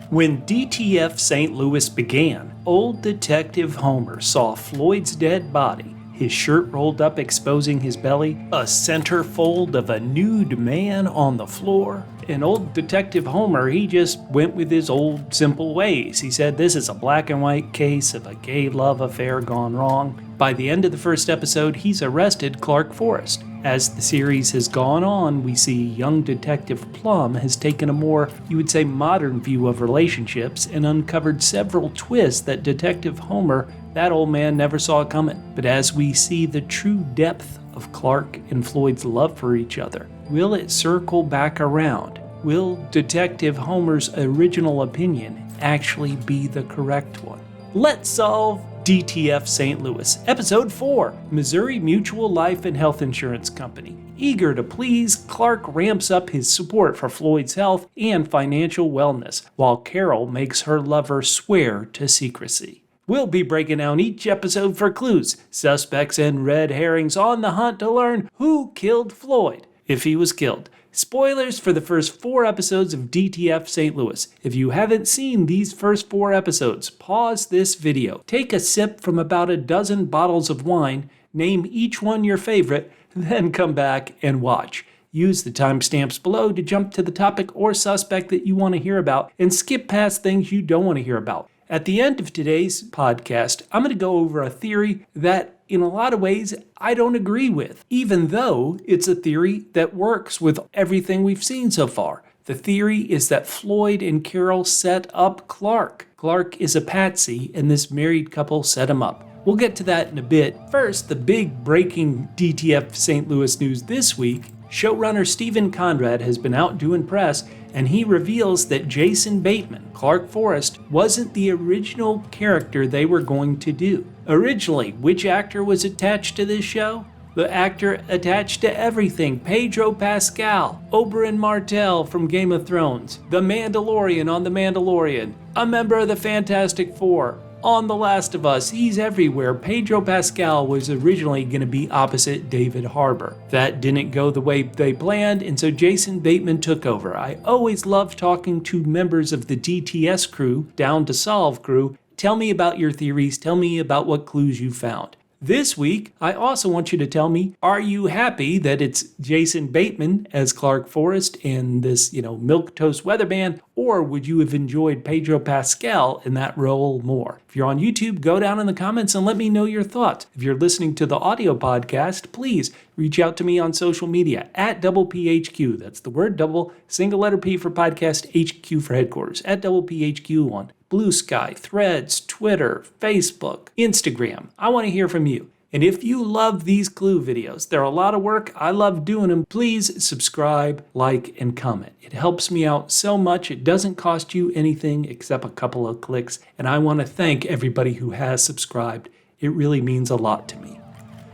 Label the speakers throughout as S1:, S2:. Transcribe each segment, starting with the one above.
S1: When DTF St. Louis began, old Detective Homer saw Floyd's dead body, his shirt rolled up exposing his belly, a centerfold of a nude man on the floor. And old Detective Homer, he just went with his old simple ways. He said this is a black and white case of a gay love affair gone wrong. By the end of the first episode, he's arrested Clark Forrest. As the series has gone on, we see young Detective Plumb has taken a more, you would say, modern view of relationships and uncovered several twists that Detective Homer, that old man, never saw coming. But as we see the true depth of Clark and Floyd's love for each other, will it circle back around? Will Detective Homer's original opinion actually be the correct one? Let's solve DTF St. Louis, Episode 4, Missouri Mutual Life and Health Insurance Company. Eager to please, Clark ramps up his support for Floyd's health and financial wellness, while Carol makes her lover swear to secrecy. We'll be breaking down each episode for clues, suspects, and red herrings on the hunt to learn who killed Floyd, if he was killed. Spoilers for the first 4 episodes of DTF St. Louis. If you haven't seen these first 4 episodes, pause this video, take a sip from about a dozen bottles of wine, name each one your favorite, then come back and watch. Use the timestamps below to jump to the topic or suspect that you want to hear about and skip past things you don't want to hear about. At the end of today's podcast, I'm going to go over a theory that in a lot of ways I don't agree with, even though it's a theory that works with everything we've seen so far. The theory is that Floyd and Carol set up Clark. Clark is a patsy, and this married couple set him up. We'll get to that in a bit. First, the big breaking DTF St. Louis news this week. Showrunner Steven Conrad has been out doing press, and he reveals that Jason Bateman, Clark Forrest, wasn't the original character they were going to do. Originally, which actor was attached to this show? The actor attached to everything: Pedro Pascal, Oberyn Martell from Game of Thrones, The Mandalorian on The Mandalorian, a member of the Fantastic Four, on The Last of Us. He's everywhere. Pedro Pascal was originally going to be opposite David Harbour. That didn't go the way they planned, and so Jason Bateman took over. I always love talking to members of the DTS crew, Down to Solve crew. Tell me about your theories. Tell me about what clues you found. This week, I also want you to tell me, are you happy that it's Jason Bateman as Clark Forrest and this, milquetoast weatherman, or would you have enjoyed Pedro Pascal in that role more? If you're on YouTube, go down in the comments and let me know your thoughts. If you're listening to the audio podcast, please reach out to me on social media at PHQ. That's the word double, single letter P for podcast, HQ for headquarters, at PHQ on Blue Sky, Threads, Twitter, Facebook, Instagram. I want to hear from you. And if you love these clue videos, they're a lot of work. I love doing them. Please subscribe, like, and comment. It helps me out so much. It doesn't cost you anything except a couple of clicks. And I want to thank everybody who has subscribed. It really means a lot to me.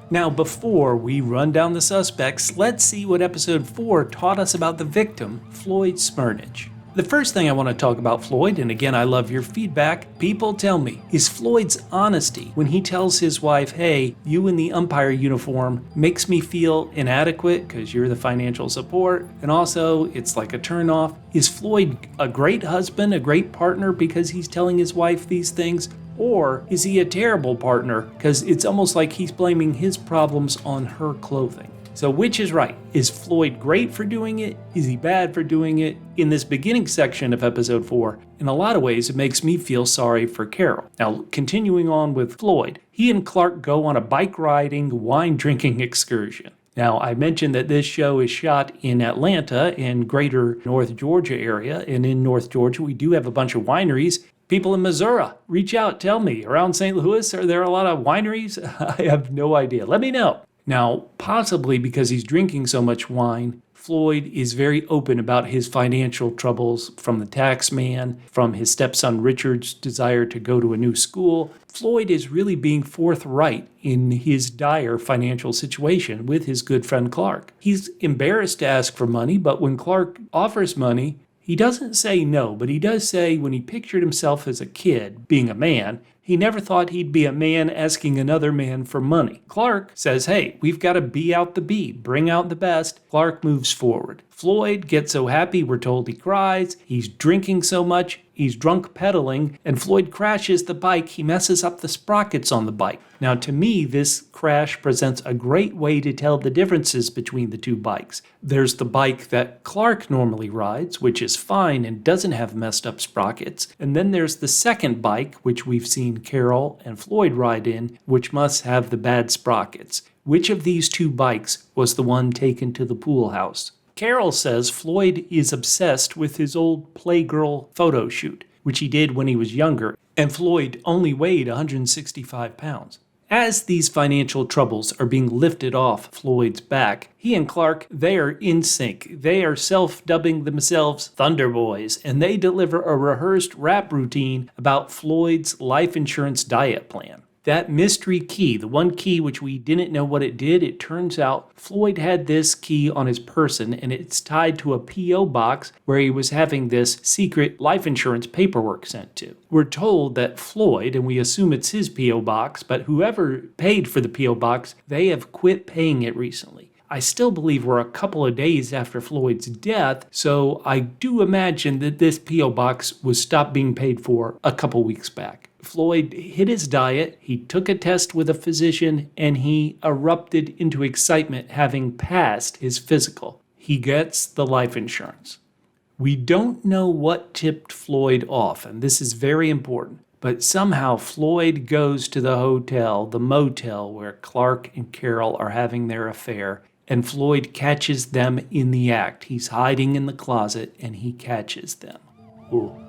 S1: Now, before we run down the suspects, let's see what episode 4 taught us about the victim, Floyd Smernitch. The first thing I want to talk about Floyd, and again, I love your feedback, people tell me, is Floyd's honesty when he tells his wife, hey, you in the umpire uniform makes me feel inadequate because you're the financial support, and also it's like a turnoff. Is Floyd a great husband, a great partner because he's telling his wife these things? Or is he a terrible partner because it's almost like he's blaming his problems on her clothing? So which is right? Is Floyd great for doing it? Is he bad for doing it? In this beginning section of episode 4, in a lot of ways, it makes me feel sorry for Carol. Now, continuing on with Floyd, he and Clark go on a bike riding, wine drinking excursion. Now, I mentioned that this show is shot in Atlanta and greater North Georgia area. And in North Georgia, we do have a bunch of wineries. People in Missouri, reach out, tell me. Around St. Louis, are there a lot of wineries? I have no idea. Let me know. Now, possibly because he's drinking so much wine, Floyd is very open about his financial troubles, from the tax man, from his stepson Richard's desire to go to a new school. Floyd is really being forthright in his dire financial situation with his good friend Clark. He's embarrassed to ask for money, but when Clark offers money, he doesn't say no, but he does say when he pictured himself as a kid, being a man, He never thought he'd be a man asking another man for money. Clark says, hey, we've got to be out the bee, bring out the best. Clark moves forward. Floyd gets so happy, we're told he cries. He's drinking so much, he's drunk pedaling, and Floyd crashes the bike. He messes up the sprockets on the bike. Now, to me, this crash presents a great way to tell the differences between the two bikes. There's the bike that Clark normally rides, which is fine and doesn't have messed up sprockets. And then there's the second bike, which we've seen Carol and Floyd ride in, which must have the bad sprockets. Which of these two bikes was the one taken to the pool house? Carol says Floyd is obsessed with his old Playgirl photo shoot, which he did when he was younger, and Floyd only weighed 165 pounds. As these financial troubles are being lifted off Floyd's back, he and Clark, they are in sync. They are self-dubbing themselves Thunder Boys, and they deliver a rehearsed rap routine about Floyd's life insurance diet plan. That mystery key, the one key which we didn't know what it did, it turns out Floyd had this key on his person, and it's tied to a P.O. box where he was having this secret life insurance paperwork sent to. We're told that Floyd, and we assume it's his P.O. box, but whoever paid for the P.O. box, they have quit paying it recently. I still believe we're a couple of days after Floyd's death, so I do imagine that this P.O. box was stopped being paid for a couple weeks back. Floyd hit his diet, he took a test with a physician, and he erupted into excitement having passed his physical. He gets the life insurance. We don't know what tipped Floyd off, and this is very important, but somehow Floyd goes to the hotel, the motel where Clark and Carol are having their affair, and Floyd catches them in the act. He's hiding in the closet, and he catches them. Ooh.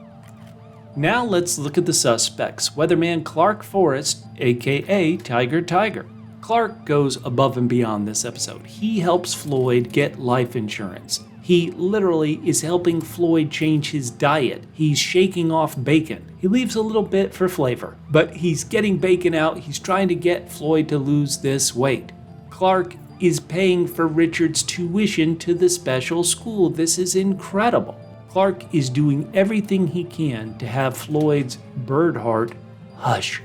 S1: Now let's look at the suspects. Weatherman Clark Forrest, aka Tiger. Clark goes above and beyond this episode. He helps Floyd get life insurance. He literally is helping Floyd change his diet. He's shaking off bacon. He leaves a little bit for flavor, but he's getting bacon out. He's trying to get Floyd to lose this weight. Clark is paying for Richard's tuition to the special school. This is incredible. Clark is doing everything he can to have Floyd's bird heart hush,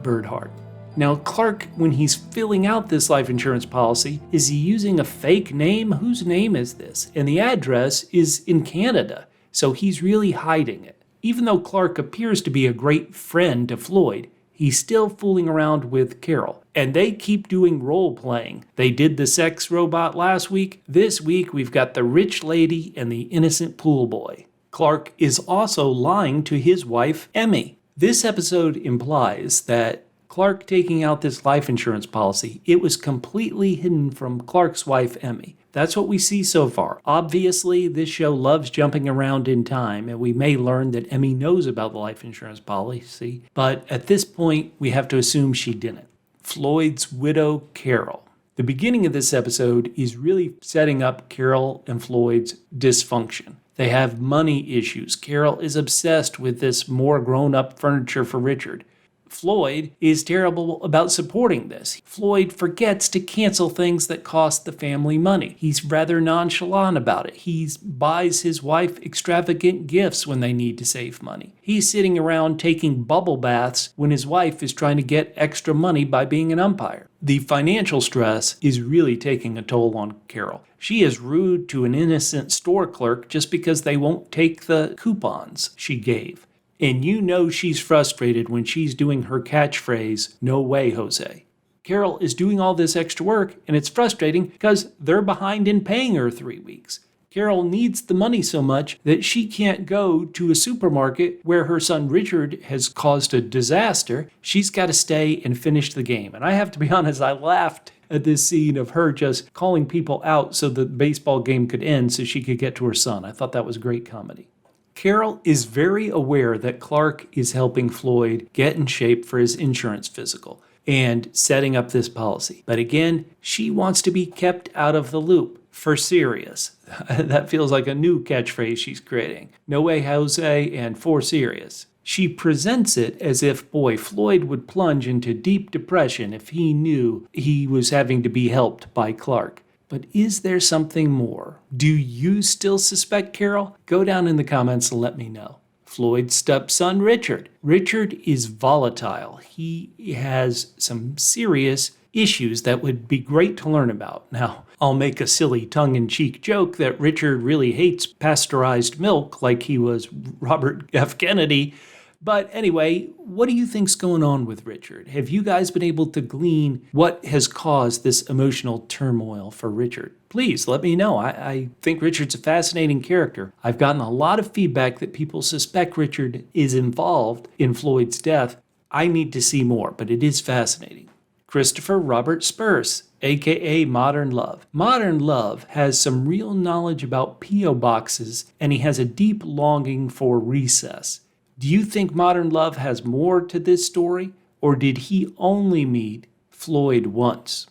S1: bird heart. Now, Clark, when he's filling out this life insurance policy, is he using a fake name? Whose name is this? And the address is in Canada, so he's really hiding it. Even though Clark appears to be a great friend to Floyd, he's still fooling around with Carol. And they keep doing role-playing. They did the sex robot last week. This week, we've got the rich lady and the innocent pool boy. Clark is also lying to his wife, Eimy. This episode implies that Clark taking out this life insurance policy, it was completely hidden from Clark's wife, Eimy. That's what we see so far. Obviously, this show loves jumping around in time, and we may learn that Eimy knows about the life insurance policy, but at this point, we have to assume she didn't. Floyd's widow, Carol. The beginning of this episode is really setting up Carol and Floyd's dysfunction. They have money issues. Carol is obsessed with this more grown-up furniture for Richard. Floyd is terrible about supporting this. Floyd forgets to cancel things that cost the family money. He's rather nonchalant about it. He buys his wife extravagant gifts when they need to save money. He's sitting around taking bubble baths when his wife is trying to get extra money by being an umpire. The financial stress is really taking a toll on Carol. She is rude to an innocent store clerk just because they won't take the coupons she gave. And you know she's frustrated when she's doing her catchphrase, "No way, Jose." Carol is doing all this extra work, and it's frustrating because they're behind in paying her 3 weeks. Carol needs the money so much that she can't go to a supermarket where her son Richard has caused a disaster. She's got to stay and finish the game. And I have to be honest, I laughed at this scene of her just calling people out so the baseball game could end so she could get to her son. I thought that was great comedy. Carol is very aware that Clark is helping Floyd get in shape for his insurance physical and setting up this policy. But again, she wants to be kept out of the loop. For serious. That feels like a new catchphrase she's creating. No way, Jose, and for serious. She presents it as if, boy, Floyd would plunge into deep depression if he knew he was having to be helped by Clark. But is there something more? Do you still suspect Carol? Go down in the comments and let me know. Floyd's stepson, Richard. Richard is volatile. He has some serious issues that would be great to learn about. Now, I'll make a silly tongue-in-cheek joke that Richard really hates pasteurized milk like he was Robert F. Kennedy. But anyway, what do you think's going on with Richard? Have you guys been able to glean what has caused this emotional turmoil for Richard? Please let me know. I think Richard's a fascinating character. I've gotten a lot of feedback that people suspect Richard is involved in Floyd's death. I need to see more, but it is fascinating. Christopher Robert Spurs, aka Modern Love. Modern Love has some real knowledge about P.O. boxes, and he has a deep longing for recess. Do you think Modern Love has more to this story, or did he only meet Floyd once?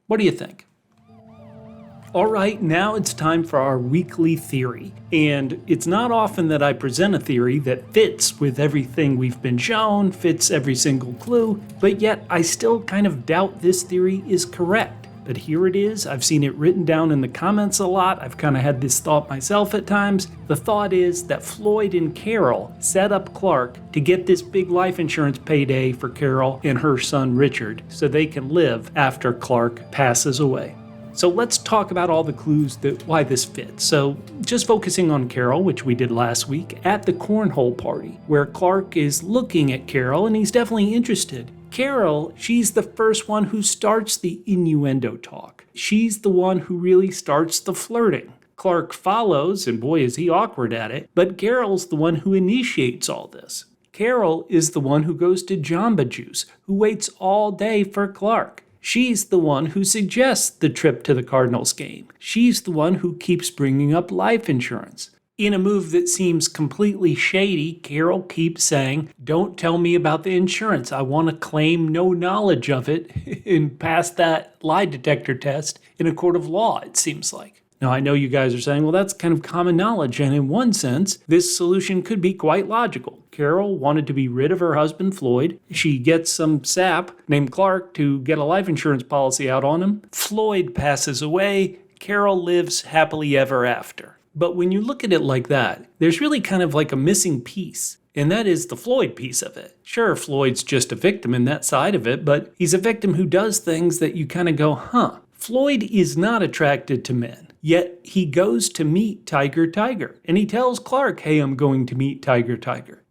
S1: What do you think? All right, now it's time for our weekly theory. And it's not often that I present a theory that fits with everything we've been shown, fits every single clue, but yet I still kind of doubt this theory is correct. But here it is. I've seen it written down in the comments a lot. I've kind of had this thought myself at times. The thought is that Floyd and Carol set up Clark to get this big life insurance payday for Carol and her son Richard so they can live after Clark passes away. So let's talk about all the clues that why this fits. So just focusing on Carol, which we did last week, at the cornhole party, where Clark is looking at Carol and he's definitely interested. Carol, she's the first one who starts the innuendo talk. She's the one who really starts the flirting. Clark follows, and boy is he awkward at it, but Carol's the one who initiates all this. Carol is the one who goes to Jamba Juice, who waits all day for Clark. She's the one who suggests the trip to the Cardinals game. She's the one who keeps bringing up life insurance. In a move that seems completely shady, Carol keeps saying, "Don't tell me about the insurance. I want to claim no knowledge of it," and pass that lie detector test in a court of law, it seems like. Now, I know you guys are saying, well, that's kind of common knowledge, and in one sense, this solution could be quite logical. Carol wanted to be rid of her husband, Floyd. She gets some sap named Clark to get a life insurance policy out on him. Floyd passes away. Carol lives happily ever after. But when you look at it like that, there's really kind of like a missing piece, and that is the Floyd piece of it. Sure, Floyd's just a victim in that side of it, but he's a victim who does things that you kind of go, Floyd is not attracted to men. Yet he goes to meet Tiger, and he tells Clark, "Hey, I'm going to meet Tiger."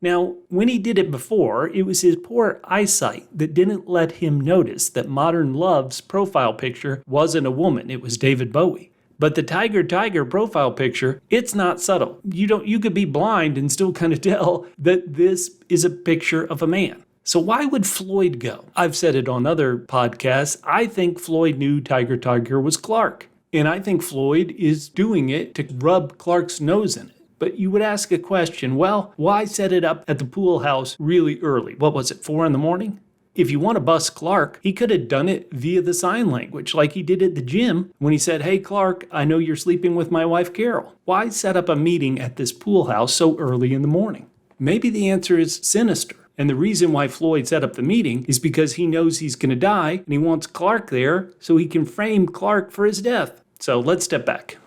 S1: Now, when he did it before, it was his poor eyesight that didn't let him notice that Modern Love's profile picture wasn't a woman, it was David Bowie. But the Tiger profile picture, it's not subtle. You could be blind and still kind of tell that this is a picture of a man. So why would Floyd go? I've said it on other podcasts. I think Floyd knew Tiger was Clark. And I think Floyd is doing it to rub Clark's nose in it. But you would ask a question, well, why set it up at the pool house really early? What was it, 4 a.m? If you want to bust Clark, he could have done it via the sign language like he did at the gym when he said, "Hey, Clark, I know you're sleeping with my wife, Carol." Why set up a meeting at this pool house so early in the morning? Maybe the answer is sinister. And the reason why Floyd set up the meeting is because he knows he's going to die and he wants Clark there so he can frame Clark for his death. So let's step back.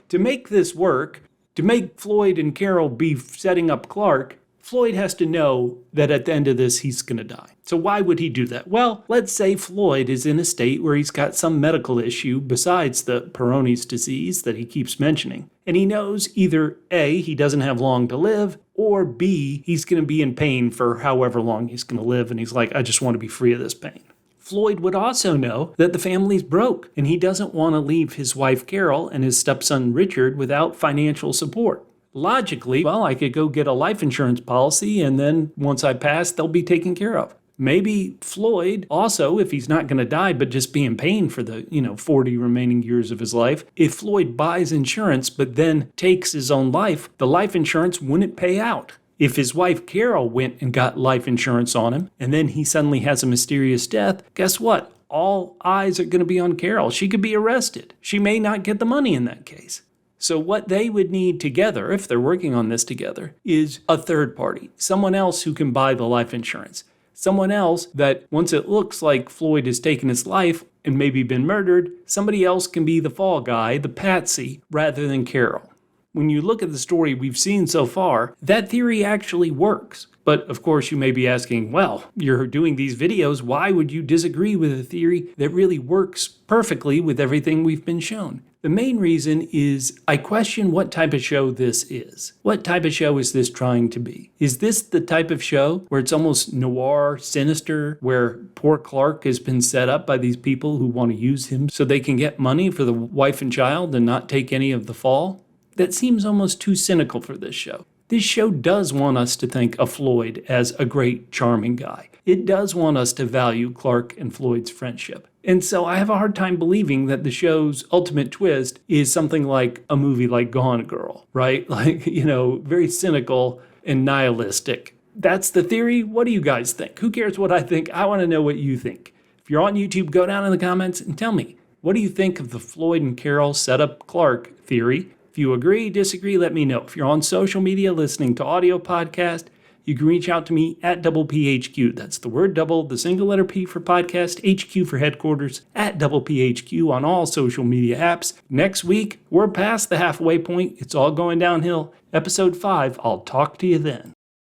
S1: To make this work, to make Floyd and Carol be setting up Clark, Floyd has to know that at the end of this, he's going to die. So why would he do that? Well, let's say Floyd is in a state where he's got some medical issue besides the Peyronie's disease that he keeps mentioning. And he knows either A, he doesn't have long to live, or B, he's going to be in pain for however long he's going to live. And he's like, I just want to be free of this pain. Floyd would also know that the family's broke and he doesn't want to leave his wife Carol and his stepson Richard without financial support. Logically, well, I could go get a life insurance policy and then once I pass, they'll be taken care of. Maybe Floyd also, if he's not going to die but just be in pain for the 40 remaining years of his life, if Floyd buys insurance but then takes his own life, the life insurance wouldn't pay out. If his wife Carol went and got life insurance on him and then he suddenly has a mysterious death, guess what? All eyes are going to be on Carol. She could be arrested. She may not get the money in that case. So what they would need together, if they're working on this together, is a third party, someone else who can buy the life insurance. Someone else that, once it looks like Floyd has taken his life and maybe been murdered, somebody else can be the fall guy, the patsy, rather than Carol. When you look at the story we've seen so far, that theory actually works. But of course you may be asking, well, you're doing these videos, why would you disagree with a theory that really works perfectly with everything we've been shown? The main reason is I question what type of show this is. What type of show is this trying to be? Is this the type of show where it's almost noir, sinister, where poor Clark has been set up by these people who want to use him so they can get money for the wife and child and not take any of the fall? That seems almost too cynical for this show. This show does want us to think of Floyd as a great, charming guy. It does want us to value Clark and Floyd's friendship. And so I have a hard time believing that the show's ultimate twist is something like a movie like Gone Girl, right? Like, very cynical and nihilistic. That's the theory. What do you guys think? Who cares what I think? I want to know what you think. If you're on YouTube, go down in the comments and tell me, what do you think of the Floyd and Carol set up Clark theory? If you agree, disagree, let me know. If you're on social media listening to audio podcast, you can reach out to me at PHQ. That's the word double, the single letter P for podcast, HQ for headquarters, at PHQ on all social media apps. Next week, we're past the halfway point. It's all going downhill. Episode 5, I'll talk to you then.